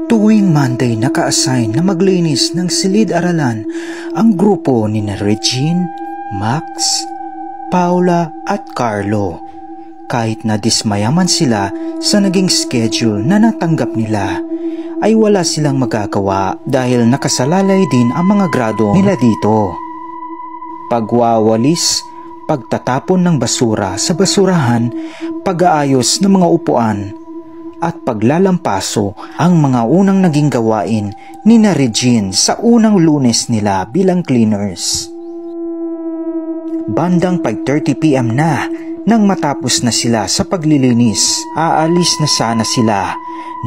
Tuwing Monday naka-assign na maglinis ng silid-aralan ang grupo ni Regine, Max, Paula at Carlo. Kahit na dismaya man sila sa naging schedule na natanggap nila, ay wala silang magagawa dahil nakasalalay din ang mga grado nila dito. Pagwawalis, pagtatapon ng basura sa basurahan, pag-aayos ng mga upuan, at paglalampaso ang mga unang naging gawain ni Regine sa unang Lunes nila bilang cleaners. Bandang 5:30 PM na nang matapos na sila sa paglilinis, aalis na sana sila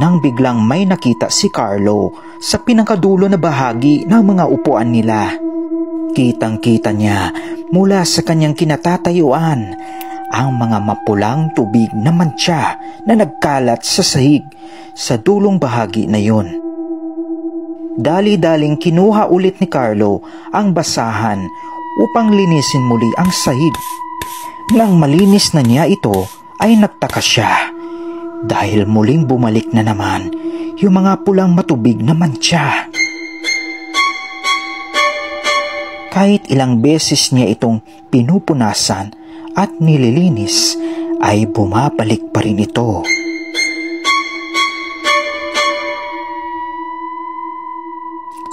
nang biglang may nakita si Carlo sa pinakadulo na bahagi ng mga upuan nila. Kitang-kita niya mula sa kanyang kinatatayuan ang mga mapulang tubig na mantsa na nagkalat sa sahig sa dulong bahagi na yun. Dali-daling kinuha ulit ni Carlo ang basahan upang linisin muli ang sahig. Nang malinis na niya ito ay nagtaka siya dahil muling bumalik na naman yung mga pulang matubig na mantsa. Kahit ilang beses niya itong pinupunasan at nililinis, ay bumabalik pa rin ito.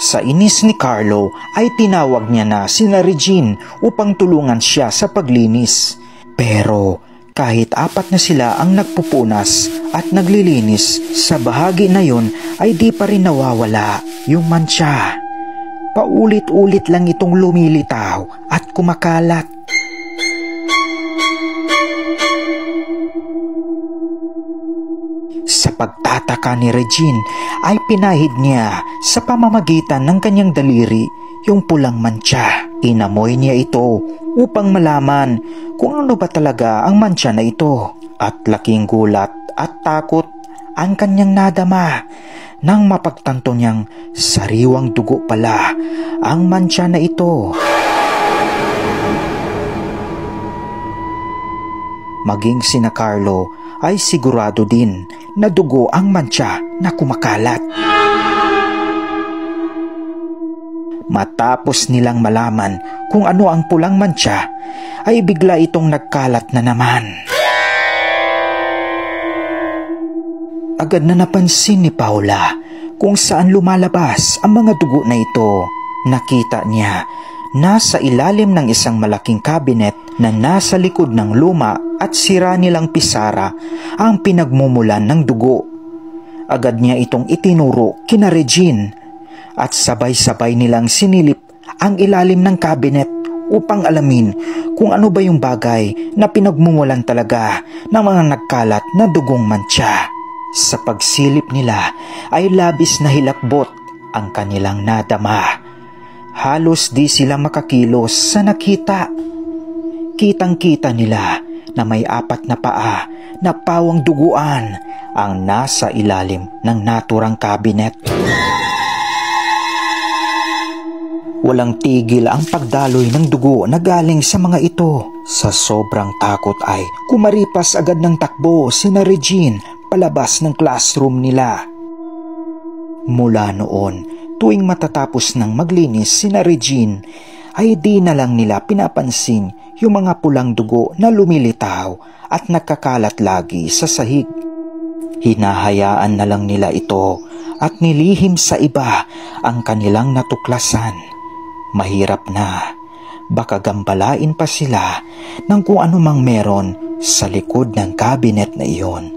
Sa inis ni Carlo ay tinawag niya na si Regine upang tulungan siya sa paglinis. Pero kahit 4 na sila ang nagpupunas at naglilinis sa bahagi na yon ay di pa rin nawawala yung mantsa. Paulit-ulit lang itong lumilitaw at kumakalat. Sa pagtataka ni Regine ay pinahid niya sa pamamagitan ng kanyang daliri yung pulang mantsa. Inamoy niya ito upang malaman kung ano ba talaga ang mantsa na ito. At laking gulat at takot ang kanyang nadama nang mapagtanto niyang sariwang dugo pala ang mantsa na ito. Maging sina Carlo ay sigurado din na dugo ang mantsa na kumakalat. Matapos nilang malaman kung ano ang pulang mantsa, ay bigla itong nagkalat na naman. Agad na napansin ni Paula kung saan lumalabas ang mga dugo na ito. Nakita niya nasa ilalim ng isang malaking cabinet na nasa likod ng luma at sira nilang pisara ang pinagmumulan ng dugo. Agad niya itong itinuro kina Regine at sabay-sabay nilang sinilip ang ilalim ng cabinet upang alamin kung ano ba yung bagay na pinagmumulan talaga ng mga nagkalat na dugong mantsa. Sa pagsilip nila ay labis na hilakbot ang kanilang nadama. Halos di sila makakilos sa nakita. Kitang-kita nila na may 4 na paa na pawang duguan ang nasa ilalim ng naturang cabinet. Walang tigil ang pagdaloy ng dugo na galing sa mga ito. Sa sobrang takot ay kumaripas agad ng takbo sina Regine palabas ng classroom nila. Mula noon, tuwing matatapos ng maglinis sina Regine, ay di na lang nila pinapansin yung mga pulang dugo na lumilitaw at nakakalat lagi sa sahig. Hinahayaan na lang nila ito at nilihim sa iba ang kanilang natuklasan. Mahirap na, baka gambalain pa sila ng kung anumang meron sa likod ng cabinet na iyon.